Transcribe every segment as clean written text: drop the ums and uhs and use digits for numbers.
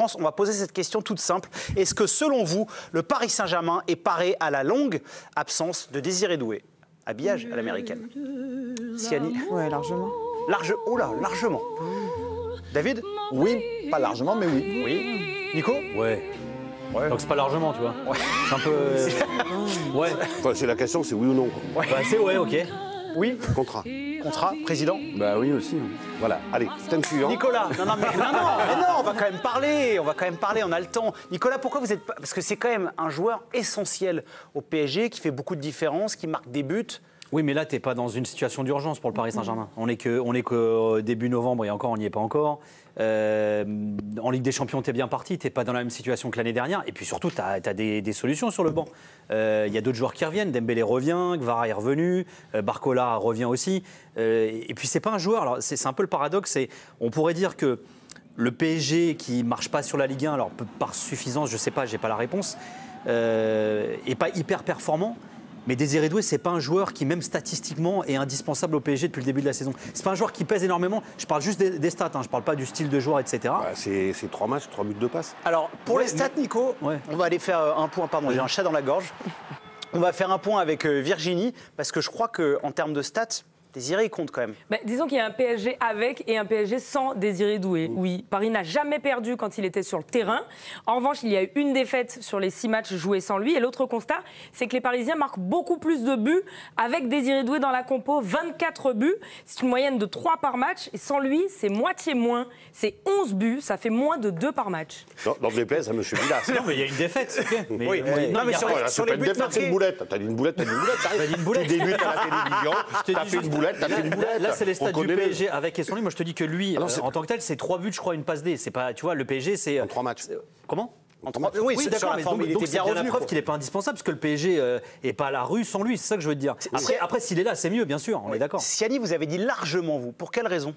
France. On va poser cette question toute simple. Est-ce que, selon vous, le Paris Saint-Germain est paré à la longue absence de Désiré Doué? Habillage à l'américaine. Siani? Ouais, largement. Oh là, largement. David? Oui, pas largement, mais oui. Oui. Nico? Ouais. Donc c'est pas largement, tu vois. Ouais. C'est un peu... Ouais. Enfin, c'est la question, c'est oui ou non. Ouais. Bah, c'est ouais, ok. Oui. Contrat. Contrat, président? Bah oui aussi. Voilà, allez, thème suivant. Nicolas, non, on va quand même parler, on a le temps. Nicolas, pourquoi vous êtes pas... Parce que c'est quand même un joueur essentiel au PSG, qui fait beaucoup de différences, qui marque des buts. Oui, mais là, t'es pas dans une situation d'urgence pour le Paris Saint-Germain. On est que début novembre et encore, on n'y est pas encore. En Ligue des Champions, t'es bien parti, t'es pas dans la même situation que l'année dernière. Et puis surtout, t'as des solutions sur le banc. Il y a d'autres joueurs qui reviennent. Dembélé revient, Gvara est revenu, Barcola revient aussi. Et puis c'est pas un joueur. Alors c'est un peu le paradoxe. On pourrait dire que le PSG qui marche pas sur la Ligue 1, alors par suffisance, je sais pas, j'ai pas la réponse, est pas hyper performant. Mais Désiré Doué, c'est pas un joueur qui, même statistiquement, est indispensable au PSG depuis le début de la saison. C'est pas un joueur qui pèse énormément. Je parle juste des stats, je parle pas du style de joueur, etc. Bah, c'est 3 matchs, 3 buts de passe. Alors, pour les stats, Nico, on va aller faire un point. Pardon, j'ai un chat dans la gorge. On va faire un point avec Virginie, parce que je crois qu'en termes de stats, Désiré, il compte quand même. Bah, disons qu'il y a un PSG avec et un PSG sans Désiré Doué. Oui, Paris n'a jamais perdu quand il était sur le terrain. En revanche, il y a eu une défaite sur les 6 matchs joués sans lui. Et l'autre constat, c'est que les Parisiens marquent beaucoup plus de buts avec Désiré Doué dans la compo. 24 buts, c'est une moyenne de 3 par match. Et sans lui, c'est moitié moins. C'est 11 buts, ça fait moins de 2 par match. Dans le déplaise à M. Villas. Non, mais il y a une défaite. Okay. Mais, oui, non, mais sur les buts marqués... c'est une boulette. T'as dit une boulette, Tu débutes à la télévision, t'as fait une boulette. Là, c'est les stats du PSG avec et sans lui. Moi, je te dis que lui, en tant que tel, c'est 3 buts, je crois, une passe D. C'est pas, tu vois, le PSG, c'est en 3 matchs. Comment? Oui, d'accord, mais donc c'est bien la preuve qu'il n'est pas indispensable, parce que le PSG n'est pas à la rue sans lui, c'est ça que je veux te dire. Après s'il est là, c'est mieux, bien sûr, on est d'accord. Siani, vous avez dit largement, vous. Pour quelle raison?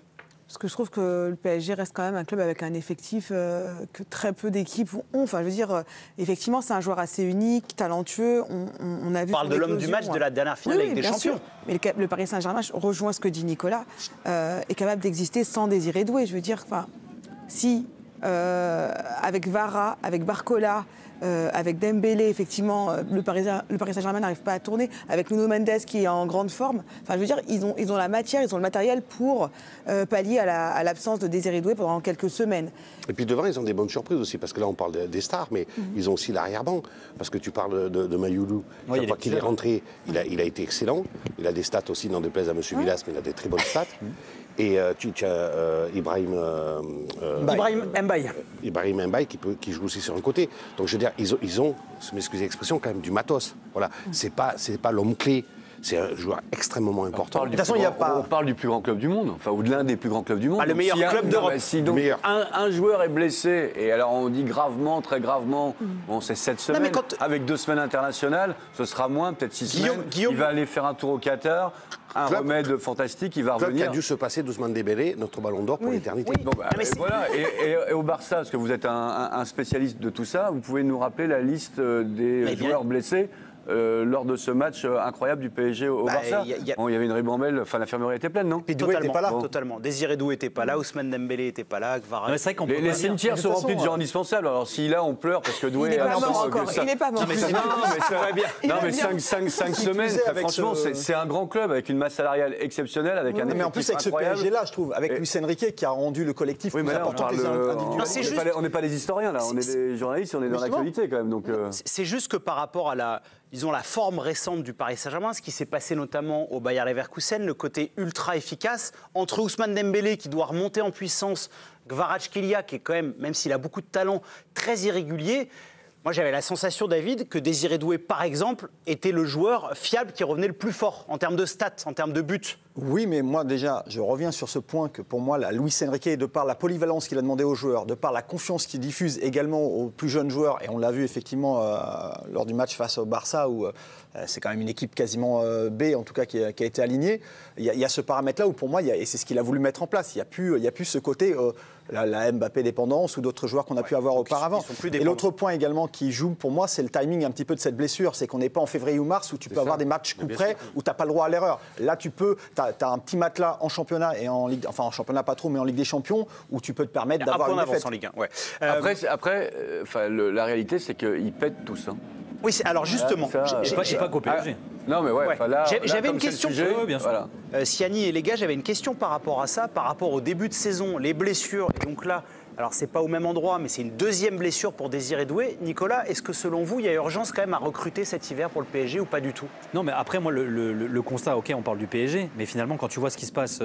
Parce que je trouve que le PSG reste quand même un club avec un effectif que très peu d'équipes ont. Enfin, je veux dire, effectivement, c'est un joueur assez unique, talentueux. On a vu. On parle de l'homme du match de la dernière finale avec des champions. Sûr. Mais le Paris Saint-Germain, je rejoins ce que dit Nicolas, est capable d'exister sans Désiré Doué. Je veux dire, si avec Vara, avec Barcola, avec Dembélé, effectivement, le Paris Saint-Germain n'arrive pas à tourner. Avec Nuno Mendes qui est en grande forme. Enfin, je veux dire, ils ont la matière, ils ont le matériel pour pallier à l'absence de Désiré Doué pendant quelques semaines. Et puis devant, ils ont des bonnes surprises aussi, parce que là, on parle des stars, mais ils ont aussi l'arrière-banc. Parce que tu parles de Mayoulou. Chaque fois qu'il est rentré, il a été excellent. Il a des stats aussi, n'en déplaise à M. Villas, mais il a des très bonnes stats. Et tu as Ibrahim Mbaye qui joue aussi sur un côté. Donc je veux dire, ils ont, excusez l'expression, quand même du matos. Voilà, c'est pas l'homme clé. C'est un joueur extrêmement important. On parle du plus grand club du monde, enfin, ou de l'un des plus grands clubs du monde. Le meilleur club d'Europe. Si donc un joueur est blessé, et alors on dit gravement, très gravement, bon, c'est 7 semaines, avec 2 semaines internationales, ce sera moins, peut-être 6 semaines. Il va aller faire un tour au Qatar. Un remède fantastique, il va revenir. Qui a dû se passer Ousmane Dembélé, notre ballon d'or pour l'éternité. Oui. Bon, voilà. Et au Barça, parce que vous êtes un spécialiste de tout ça, vous pouvez nous rappeler la liste des joueurs blessés lors de ce match incroyable du PSG au Barça. Il y avait une ribambelle, enfin l'infirmerie était pleine, non? Et Doué n'était pas là. Totalement. Désiré Doué n'était pas là, Ousmane Dembélé n'était pas là, Gvara. C'est vrai qu'on les cimetières sont remplis de gens indispensables. Alors si là on pleure parce que Doué il n'est pas mort encore. Il n'est pas mort. Non mais 5 semaines, franchement, c'est un grand club avec une masse salariale exceptionnelle, avec un effectif incroyable. Mais en plus avec ce PSG-là, je trouve, avec Luis Enrique qui a rendu le collectif plus important que les individuels. On n'est pas des historiens là, on est des journalistes, on est dans l'actualité quand même. C'est juste que par rapport à la forme récente du Paris Saint-Germain, ce qui s'est passé notamment au Bayer Leverkusen, le côté ultra efficace, entre Ousmane Dembélé qui doit remonter en puissance, Kvaratskhelia qui est quand même s'il a beaucoup de talent, très irrégulier. Moi, j'avais la sensation, David, que Désiré Doué, par exemple, était le joueur fiable qui revenait le plus fort en termes de stats, en termes de buts. Oui, mais moi, déjà, je reviens sur ce point que, pour moi, Luis Enrique, de par la polyvalence qu'il a demandé aux joueurs, de par la confiance qu'il diffuse également aux plus jeunes joueurs, et on l'a vu effectivement lors du match face au Barça, où c'est quand même une équipe quasiment B, en tout cas, qui a été alignée. Il y a ce paramètre-là où, pour moi, et c'est ce qu'il a voulu mettre en place, il n'y a plus ce côté... la Mbappé dépendance ou d'autres joueurs qu'on a pu avoir auparavant. Et l'autre point également qui joue pour moi, c'est le timing un petit peu de cette blessure. C'est qu'on n'est pas en février ou mars où tu peux avoir des matchs coup près où tu n'as pas le droit à l'erreur. Là, tu as un petit matelas en championnat et en Ligue, enfin en championnat pas trop, mais en Ligue des Champions où tu peux te permettre d'avoir une défaite. En Ligue 1. Ouais. Après, la réalité, c'est qu'ils pètent tous. Hein. Oui, alors justement, j'ai pas qu'au PSG. Non, mais j'avais une question. Bien sûr. Siani et les gars, j'avais une question par rapport à ça, par rapport au début de saison, les blessures. Et donc là, alors c'est pas au même endroit, mais c'est une deuxième blessure pour Désiré Doué. Nicolas, est-ce que selon vous, il y a urgence quand même à recruter cet hiver pour le PSG ou pas du tout? Non, mais après, moi, le constat, ok, on parle du PSG, mais finalement, quand tu vois ce qui se passe,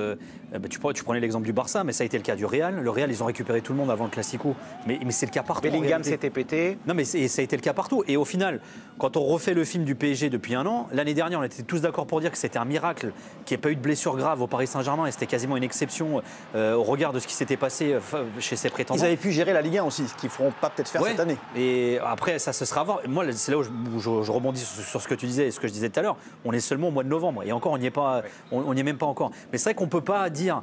tu prenais l'exemple du Barça, mais ça a été le cas du Real. Le Real, ils ont récupéré tout le monde avant le Classico, mais c'est le cas partout. Bellingham s'était pété. Non, mais ça a été le cas partout. Et au final, quand on refait le film du PSG depuis un an, l'année dernière, on était tous d'accord pour dire que c'était un miracle qu'il n'y ait pas eu de blessure grave au Paris Saint-Germain, et c'était quasiment une exception au regard de ce qui s'était passé chez ses prétendants. Ils avaient pu gérer la Ligue 1 aussi, ce qu'ils ne feront pas peut-être faire cette année. Et après, ça se sera à voir. Moi, c'est là où je rebondis sur ce que tu disais et ce que je disais tout à l'heure. On est seulement au mois de novembre. Et encore, on n'y est pas, on n'y est même pas encore. Mais c'est vrai qu'on ne peut pas dire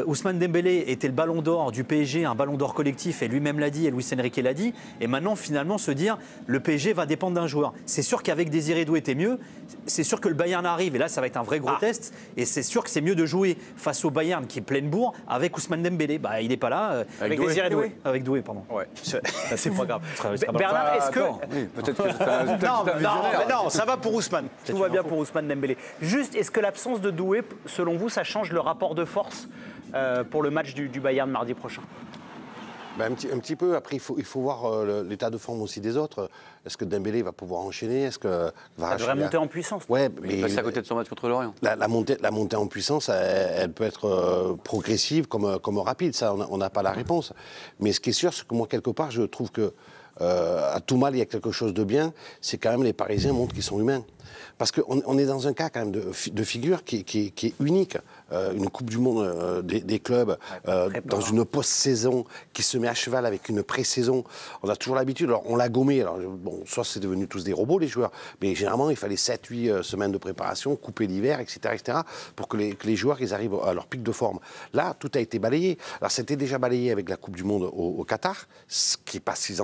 Ousmane Dembélé était le ballon d'or du PSG, un ballon d'or collectif, et lui-même l'a dit, et Luis Enrique l'a dit. Et maintenant, finalement, se dire le PSG va dépendre d'un joueur. C'est sûr qu'avec Désiré Doué, t'es mieux. C'est sûr que le Bayern arrive, et là, ça va être un vrai gros test. Et c'est sûr que c'est mieux de jouer face au Bayern qui est pleine bourre avec Ousmane Dembélé. Bah, il n'est pas là. Avec Désiré Doué. Avec Doué, pardon. Ouais. C'est pas grave. Bernard, est-ce que. Oui, peut-être que c'est un non, ça va pour Ousmane. Tout va bien pour Ousmane Dembélé. Juste, est-ce que l'absence de Doué, selon vous, ça change le rapport de force pour le match du Bayern mardi prochain? Un petit peu. Après, il faut voir l'état de forme aussi des autres. Est-ce que Dembélé va pouvoir enchaîner? Est-ce que ça devrait monter en puissance? Ouais, mais il passe à côté de son match contre l'Orient. La montée en puissance, elle peut être progressive comme rapide. Ça, on n'a pas la réponse. Mais ce qui est sûr, c'est que moi, quelque part, je trouve que à tout mal, il y a quelque chose de bien. C'est quand même les Parisiens montrent qu'ils sont humains. Parce qu'on est dans un cas quand même de figure qui est unique. Une Coupe du Monde des clubs dans une post-saison qui se met à cheval avec une pré-saison. On a toujours l'habitude, alors on l'a gommé, alors bon, soit c'est devenu tous des robots les joueurs, mais généralement il fallait 7-8 semaines de préparation, couper l'hiver, etc., pour que les joueurs ils arrivent à leur pic de forme. Là, tout a été balayé. Alors c'était déjà balayé avec la Coupe du Monde au Qatar, ce qui n'est pas si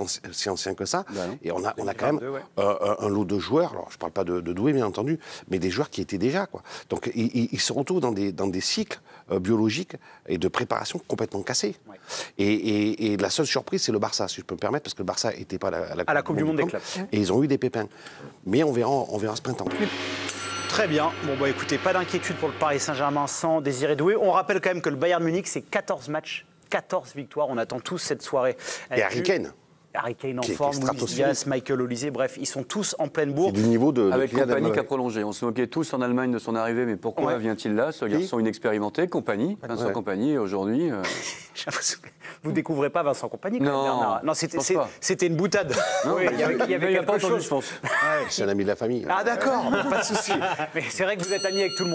ancien que ça, et on a quand même un lot de joueurs, alors je ne parle pas de Doué bien entendu, mais des joueurs qui étaient déjà, quoi. Donc ils se retrouvent dans des cycles biologiques et de préparation complètement cassés. Ouais. Et la seule surprise, c'est le Barça, si je peux me permettre, parce que le Barça n'était pas à la Coupe du Monde des clubs. Et ils ont eu des pépins. Mais on verra ce printemps. Très bien. Bon, bah écoutez, pas d'inquiétude pour le Paris Saint-Germain sans Désiré Doué. On rappelle quand même que le Bayern Munich, c'est 14 matchs, 14 victoires. On attend tous cette soirée. Et Harry Kane. Harry Kane en forme, Luis Diaz, Michael Olise, bref, ils sont tous en pleine bourre. Du niveau avec Kompany qui a prolongé. On se moquait tous en Allemagne de son arrivée, mais pourquoi vient-il là, ce garçon inexpérimenté, Kompany, Vincent Kompany, aujourd'hui Vous découvrez pas Vincent Kompany, non, Bernard? Non, c'était une boutade. Non, il y avait quelque chose, je pense. C'est un ami de la famille. Ah d'accord, pas de souci. Mais c'est vrai que vous êtes amis avec tout le monde.